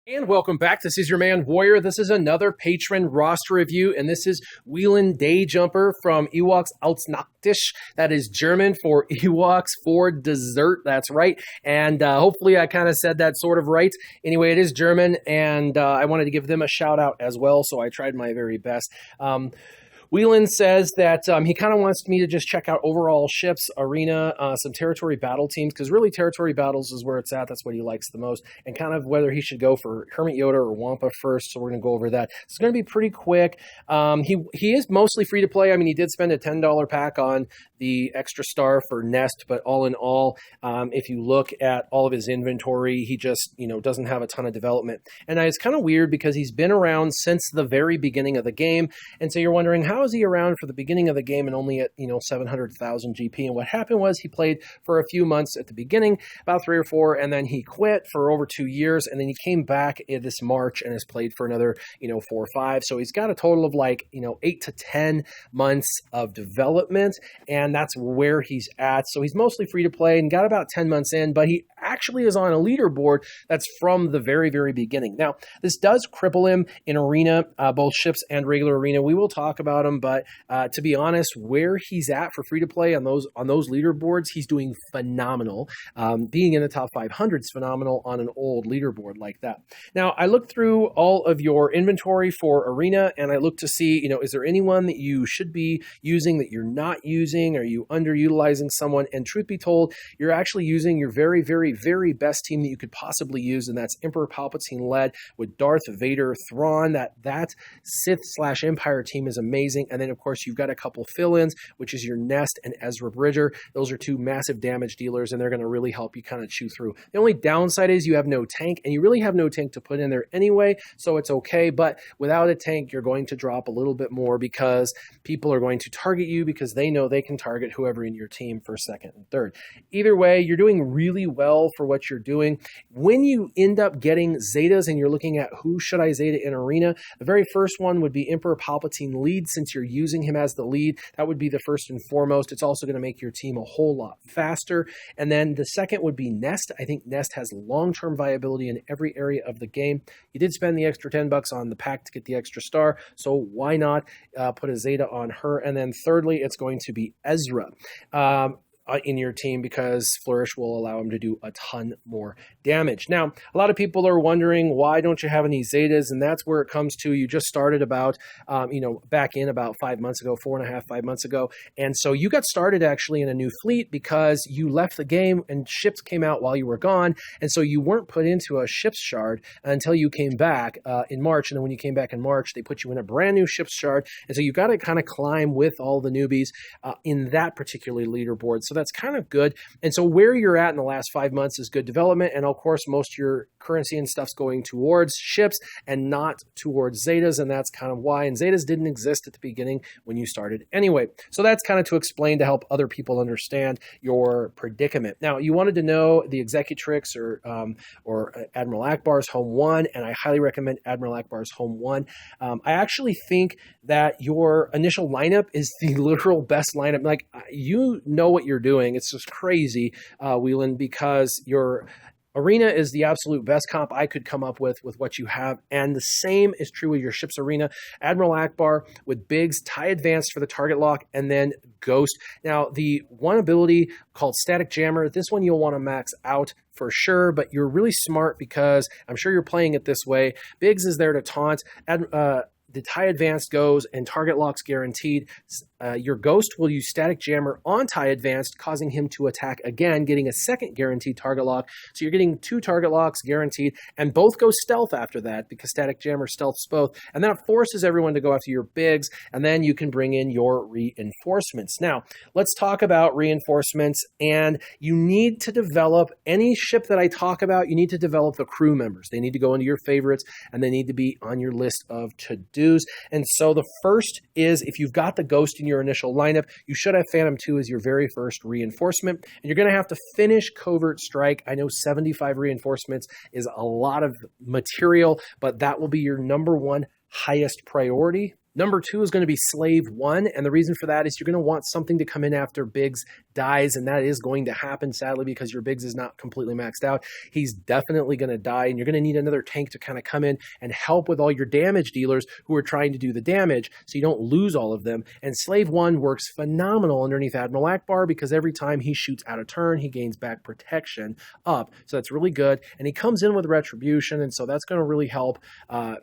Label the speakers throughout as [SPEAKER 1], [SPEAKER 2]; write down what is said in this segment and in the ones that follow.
[SPEAKER 1] And welcome back. This is your man Warrior. This is another patron roster review, and this is Whelen Dayjumper from Ewoks Ausnachtisch. That is German for Ewoks for dessert. That's right. And hopefully I kind of said that sort of right. Anyway, it is German, and I wanted to give them a shout out as well, so I tried my very best. Whelen says that he kind of wants me to just check out overall ships, arena, some territory battle teams, because really territory battles is where it's at. That's what he likes the most, and kind of whether he should go for Hermit Yoda or Wampa first. So we're going to go over that. It's going to be pretty quick. He is mostly free to play. I mean, he did spend a $10 pack on the extra star for Nest, but all in all, if you look at all of his inventory, he just doesn't have a ton of development. And it's kind of weird because he's been around since the very beginning of the game, and so you're wondering, how is he around for the beginning of the game and only at 700,000 GP? And what happened was he played for a few months at the beginning, about 3 or 4, and then he quit for over 2 years, and then he came back in this March and has played for another 4 or 5. So he's got a total of 8 to 10 months of development, and that's where he's at. So he's mostly free to play and got about 10 months in, but he actually is on a leaderboard that's from the very, very beginning. Now, this does cripple him in arena, both ships and regular arena. We will talk about him, but to be honest, where he's at for free to play on those leaderboards, he's doing phenomenal. Being in the top 500 is phenomenal on an old leaderboard like that. Now, I looked through all of your inventory for arena, and I looked to see, is there anyone that you should be using that you're not using? Are you underutilizing someone? And truth be told, you're actually using your very, very, very best team that you could possibly use, and that's Emperor Palpatine led with Darth Vader, Thrawn. That Sith/Empire team is amazing. And then, of course, you've got a couple fill-ins, which is your Nest and Ezra Bridger. Those are 2 massive damage dealers, and they're going to really help you kind of chew through. The only downside is you have no tank, and you really have no tank to put in there anyway, so it's okay. But without a tank, you're going to drop a little bit more because people are going to target you because they know they can target whoever in your team for second and third. Either way, you're doing really well for what you're doing. When you end up getting Zetas and you're looking at who should I Zeta in arena, the very first one would be Emperor Palpatine lead. Since you're using him as the lead, that would be the first and foremost. It's also going to make your team a whole lot faster. And then the second would be Nest. I think Nest has long-term viability in every area of the game. You did spend the extra $10 on the pack to get the extra star, so why not put a Zeta on her? And then thirdly, it's going to be Ezra in your team because Flourish will allow him to do a ton more damage. Now, a lot of people are wondering, why don't you have any Zetas? And that's where it comes to, you just started about, back in about 5 months ago, 4.5, 5 months ago. And so you got started actually in a new fleet because you left the game and ships came out while you were gone. And so you weren't put into a ship's shard until you came back in March. And then when you came back in March, they put you in a brand new ship's shard. And so you've got to kind of climb with all the newbies in that particular leaderboard. So that's kind of good. And so where you're at in the last 5 months is good development. And of course, most of your currency and stuff's going towards ships and not towards Zetas. And that's kind of why. And Zetas didn't exist at the beginning when you started anyway. So that's kind of to explain to help other people understand your predicament. Now, you wanted to know the Executrix or Admiral Akbar's Home 1, and I highly recommend Admiral Akbar's Home 1. I actually think that your initial lineup is the literal best lineup. Like, you know what you're doing. It's just crazy, Whelen, because your arena is the absolute best comp I could come up with what you have. And the same is true with your ship's arena. Admiral Akbar with Biggs, tie advanced for the target lock, and then Ghost. Now, the one ability called Static Jammer, this one you'll want to max out for sure, but you're really smart because I'm sure you're playing it this way. Biggs is there to taunt. The tie advanced goes and target lock's guaranteed. Your Ghost will use Static Jammer on tie advanced, causing him to attack again, getting a second guaranteed target lock. So you're getting 2 target locks guaranteed, and both go stealth after that because Static Jammer stealths both. And then it forces everyone to go after your Biggs, and then you can bring in your reinforcements. Now, let's talk about reinforcements, and you need to develop any ship that I talk about. You need to develop the crew members. They need to go into your favorites, and they need to be on your list of to-dos. And so the first is, if you've got the Ghost in your initial lineup, you should have Phantom 2 as your very first reinforcement, and you're going to have to finish Covert Strike. I know 75 reinforcements is a lot of material, but that will be your number 1 highest priority. Number 2 is going to be Slave 1, and the reason for that is you're going to want something to come in after Biggs dies, and that is going to happen, sadly, because your Biggs is not completely maxed out. He's definitely going to die, and you're going to need another tank to kind of come in and help with all your damage dealers who are trying to do the damage so you don't lose all of them. And Slave 1 works phenomenal underneath Admiral Akbar because every time he shoots out a turn, he gains back protection up. So that's really good, and he comes in with Retribution, and so that's going to really help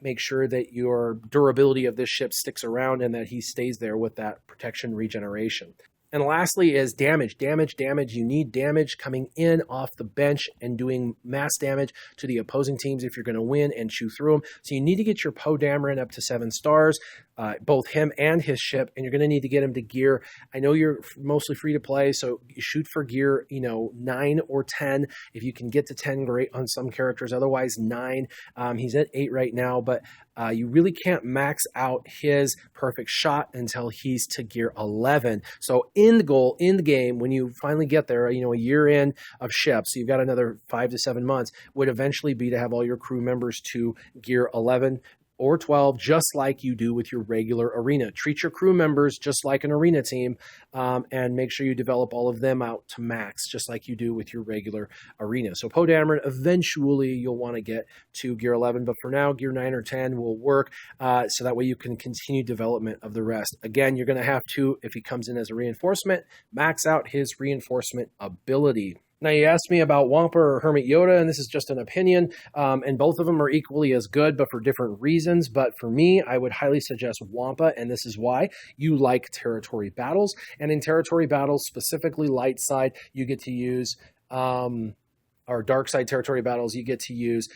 [SPEAKER 1] make sure that your durability of this ship sticks around and that he stays there with that protection regeneration. And lastly is damage. You need damage coming in off the bench and doing mass damage to the opposing teams if you're going to win and chew through them. So you need to get your Poe Dameron up to 7 stars, both him and his ship, and you're going to need to get him to gear. I know you're mostly free to play, so you shoot for gear, 9 or 10. If you can get to 10, great on some characters. Otherwise, 9. He's at 8 right now, but you really can't max out his perfect shot until he's to gear 11. So in the game, when you finally get there, a year in of ships, so you've got another 5 to 7 months, would eventually be to have all your crew members to gear 11 or 12, just like you do with your regular arena. Treat your crew members just like an arena team, and make sure you develop all of them out to max, just like you do with your regular arena. So Poe Dameron, eventually you'll want to get to gear 11, but for now, gear 9 or 10 will work, so that way you can continue development of the rest. Again, you're going to have to, if he comes in as a reinforcement, max out his reinforcement ability. Now, you asked me about Wampa or Hermit Yoda, and this is just an opinion, and both of them are equally as good, but for different reasons. But for me, I would highly suggest Wampa, and this is why. You like territory battles, and in territory battles, specifically light side, you get to use or dark side territory battles, you get to use,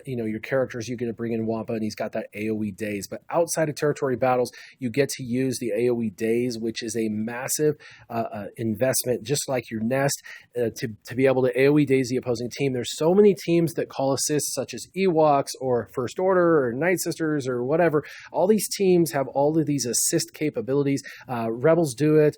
[SPEAKER 1] your characters, you get to bring in Wampa, and he's got that AoE daze. But outside of territory battles, you get to use the AoE daze, which is a massive investment, just like your nest, to be able to AoE daze the opposing team. There's so many teams that call assists, such as Ewoks or First Order or Night Sisters or whatever. All these teams have all of these assist capabilities. Rebels do it,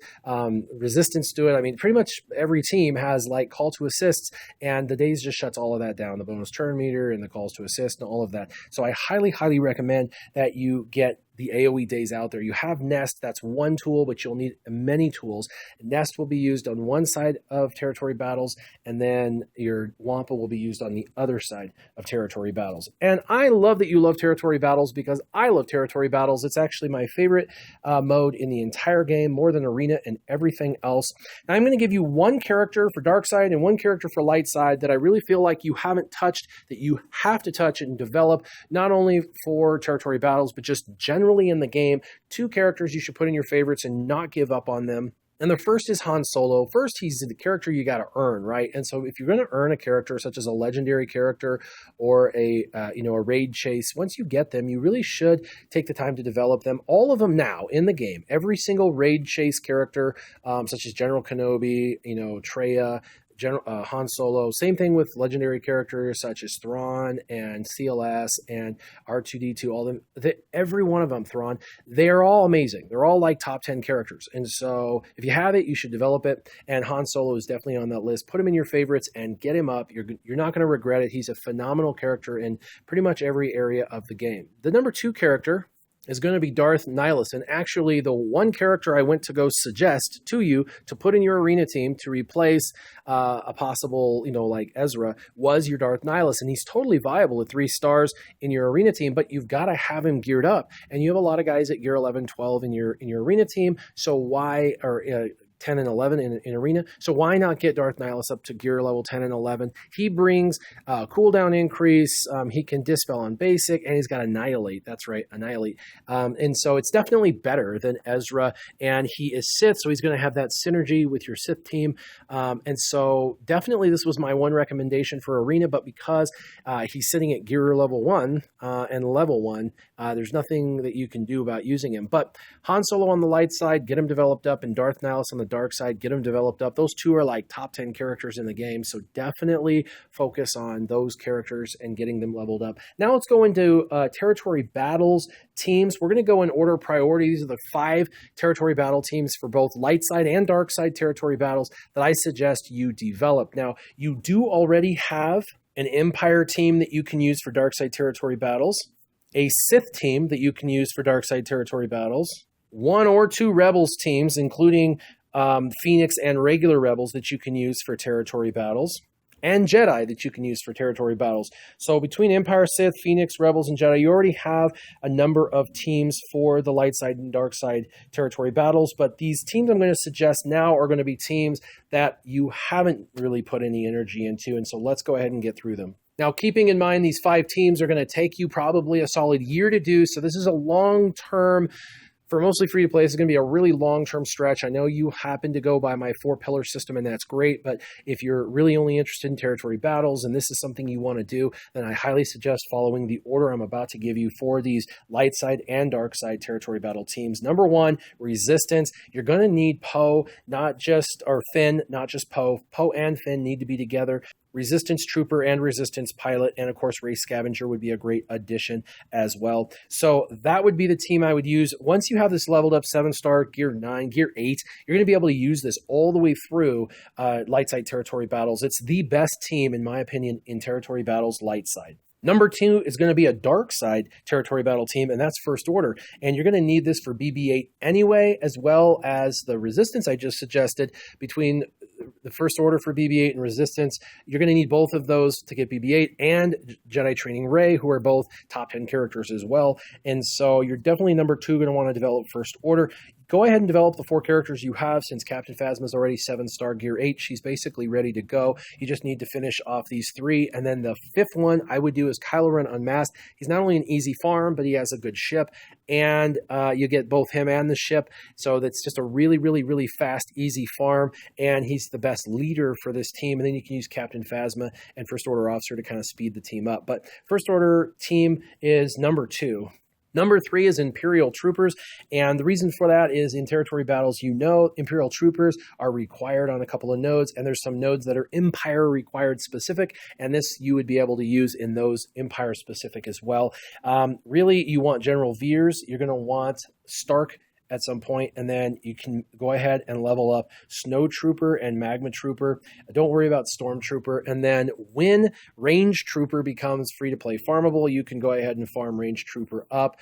[SPEAKER 1] Resistance do it. I mean, pretty much every team has like call to assists, and the daze just shuts all of that down, the bonus turn meter and the calls to assist and all of that. So I highly, highly recommend that you get the AoE daze out there. You have Nest, that's one tool, but you'll need many tools. Nest will be used on one side of territory battles, and then your Wampa will be used on the other side of territory battles. And I love that you love territory battles because I love territory battles. It's actually my favorite mode in the entire game, more than Arena and everything else. Now, I'm going to give you one character for dark side and one character for light side that I really feel like you haven't touched, that you have to touch and develop, not only for territory battles, but just generally in the game. 2 characters you should put in your favorites and not give up on them. And the first is Han Solo. First, he's the character you got to earn, right? And so if you're going to earn a character such as a legendary character or a raid chase, once you get them, you really should take the time to develop them. All of them now in the game, every single raid chase character, such as General Kenobi, Traya, Han Solo. Same thing with legendary characters such as Thrawn and CLS and R2-D2, all of them. Every one of them, Thrawn, they're all amazing. They're all like top 10 characters. And so if you have it, you should develop it. And Han Solo is definitely on that list. Put him in your favorites and get him up. You're not going to regret it. He's a phenomenal character in pretty much every area of the game. The number 2 character is going to be Darth Nihilus. And actually, the one character I went to go suggest to you to put in your arena team to replace a possible, like Ezra, was your Darth Nihilus. And he's totally viable at 3 stars in your arena team, but you've got to have him geared up. And you have a lot of guys at gear 11, 12 in your arena team. So why, or 10 and 11 in Arena. So why not get Darth Nihilus up to gear level 10 and 11? He brings cooldown increase. He can dispel on basic, and he's got Annihilate. That's right, Annihilate. And so it's definitely better than Ezra, and he is Sith, so he's going to have that synergy with your Sith team. And so definitely this was my one recommendation for Arena, but because he's sitting at gear level 1 and level 1, there's nothing that you can do about using him. But Han Solo on the light side, get him developed up, and Darth Nihilus on the dark side, get them developed up. Those 2 are like top 10 characters in the game, so definitely focus on those characters and getting them leveled up. Now let's go into territory battles teams. We're going to go in order of priority. These are the 5 territory battle teams for both light side and dark side territory battles that I suggest you develop. Now, you do already have an Empire team that you can use for dark side territory battles a Sith team that you can use for dark side territory battles, 1 or 2 Rebels teams, including Phoenix and regular Rebels that you can use for territory battles, and Jedi that you can use for territory battles. So between Empire, Sith, Phoenix, Rebels, and Jedi, you already have a number of teams for the light side and dark side territory battles. But these teams I'm going to suggest now are going to be teams that you haven't really put any energy into. And so let's go ahead and get through them. Now, keeping in mind these 5 teams are going to take you probably a solid year to do. So this is a long-term, for mostly free-to-play, it's going to be a really long-term stretch. I know you happen to go by my 4-pillar system, and that's great, but if you're really only interested in territory battles and this is something you want to do, then I highly suggest following the order I'm about to give you for these light side and dark side territory battle teams. Number 1, Resistance. You're going to need Poe, or Finn, not just Poe. Poe and Finn need to be together. Resistance Trooper and Resistance Pilot, and of course Race Scavenger would be a great addition as well. So that would be the team I would use. Once you have this leveled up 7-star, Gear 9, Gear 8, you're going to be able to use this all the way through light side territory battles. It's the best team, in my opinion, in territory battles light side. Number 2 is going to be a dark side territory battle team, and that's First Order. And you're going to need this for BB-8 anyway, as well as the Resistance I just suggested. Between the First Order for BB-8 and Resistance, you're going to need both of those to get BB-8 and Jedi Training Rey, who are both top 10 characters as well. And so you're definitely number 2 going to want to develop First Order. Go ahead and develop the 4 characters you have, since Captain Phasma is already 7-star Gear 8. She's basically ready to go. You just need to finish off these 3. And then the 5th one I would do is Kylo Ren Unmasked. He's not only an easy farm, but he has a good ship. And you get both him and the ship. So that's just a really, really, really fast, easy farm. And he's the best leader for this team. And then you can use Captain Phasma and First Order Officer to kind of speed the team up. But First Order team is number 2. Number 3 is Imperial Troopers, and the reason for that is in territory battles, Imperial Troopers are required on a couple of nodes, and there's some nodes that are Empire required specific, and this you would be able to use in those Empire specific as well. Really, you want General Veers, you're going to want Stark at some point, and then you can go ahead and level up Snow Trooper and Magma Trooper. Don't worry about Stormtrooper. And then when Range Trooper becomes free-to-play farmable, you can go ahead and farm Range Trooper up.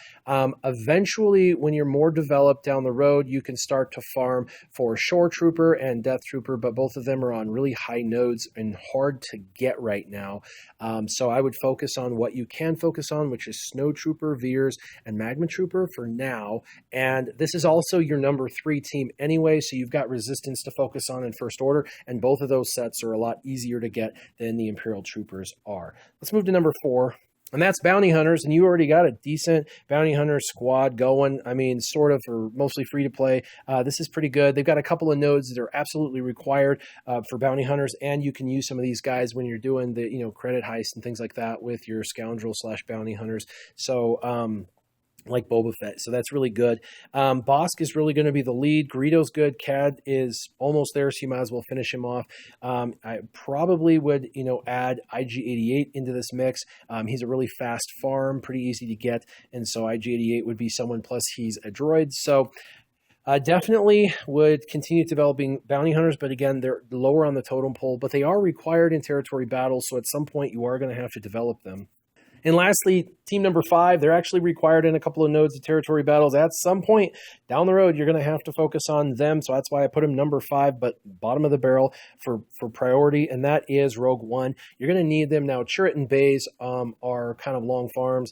[SPEAKER 1] Eventually, when you're more developed down the road, you can start to farm for Shore Trooper and Death Trooper, but both of them are on really high nodes and hard to get right now. So I would focus on what you can focus on, which is Snow Trooper, Veers, and Magma Trooper for now. And this is also your number 3 team anyway, so you've got Resistance to focus on in First Order, and both of those sets are a lot easier to get than the Imperial Troopers are. Let's move to number 4. And that's Bounty Hunters, and you already got a decent Bounty Hunter squad going. I mean, sort of, or mostly free to play. This is pretty good. They've got a couple of nodes that are absolutely required for Bounty Hunters, and you can use some of these guys when you're doing the credit heist and things like that with your Scoundrel/Bounty Hunters. So, like Boba Fett. So that's really good. Bosk is really going to be the lead. Greedo's good. Cad is almost there, so you might as well finish him off. I probably would, add IG-88 into this mix. He's a really fast farm, pretty easy to get, and so IG-88 would be someone, plus he's a droid. So definitely would continue developing Bounty Hunters, but again, they're lower on the totem pole, but they are required in territory battles, so at some point you are going to have to develop them. And lastly, team number 5, they're actually required in a couple of nodes of territory battles. At some point down the road, you're going to have to focus on them. So that's why I put them number 5, but bottom of the barrel for priority, and that is Rogue One. You're going to need them. Now, Chirrut and Baze are kind of long farms.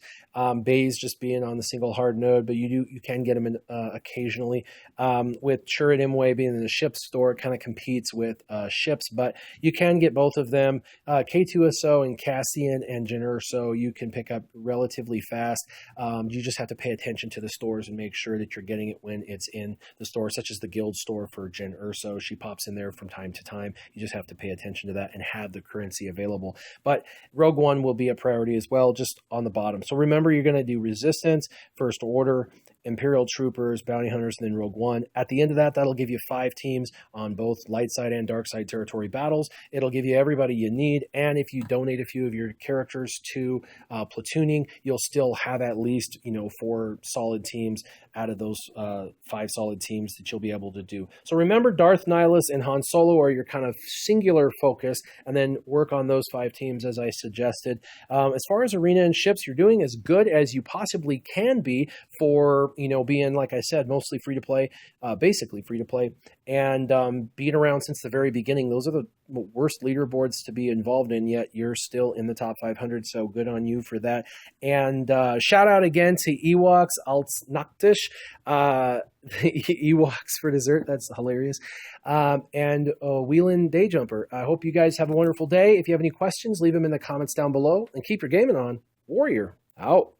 [SPEAKER 1] Baze just being on the single hard node, but you can get them in occasionally. With Chirrut Imwe being in the ship store, it kind of competes with ships, but you can get both of them. K2SO and Cassian and Jyn Erso, you can pick up relatively fast. You just have to pay attention to the stores and make sure that you're getting it when it's in the store, such as the guild store for Jyn Erso. She pops in there from time to time. You just have to pay attention to that and have the currency available. But Rogue One will be a priority as well, just on the bottom. So remember, you're going to do Resistance, First Order, Imperial Troopers, Bounty Hunters, and then Rogue One. At the end of that, that'll give you 5 teams on both light side and dark side territory battles. It'll give you everybody you need, and if you donate a few of your characters to platooning, you'll still have at least, 4 solid teams out of those 5 solid teams that you'll be able to do. So remember, Darth Nihilus and Han Solo are your kind of singular focus, and then work on those 5 teams as I suggested. As far as arena and ships, you're doing as good as you possibly can be for, being, like I said, mostly free to play, basically free to play, and being around since the very beginning. Those are the worst leaderboards to be involved in, yet you're still in the top 500, so good on you for that. And shout out again to Ewoks als Nachtisch, Ewoks for dessert. That's hilarious. And Whelen Dayjumper. I hope you guys have a wonderful day. If you have any questions, leave them in the comments down below, and keep your gaming on. Warrior out.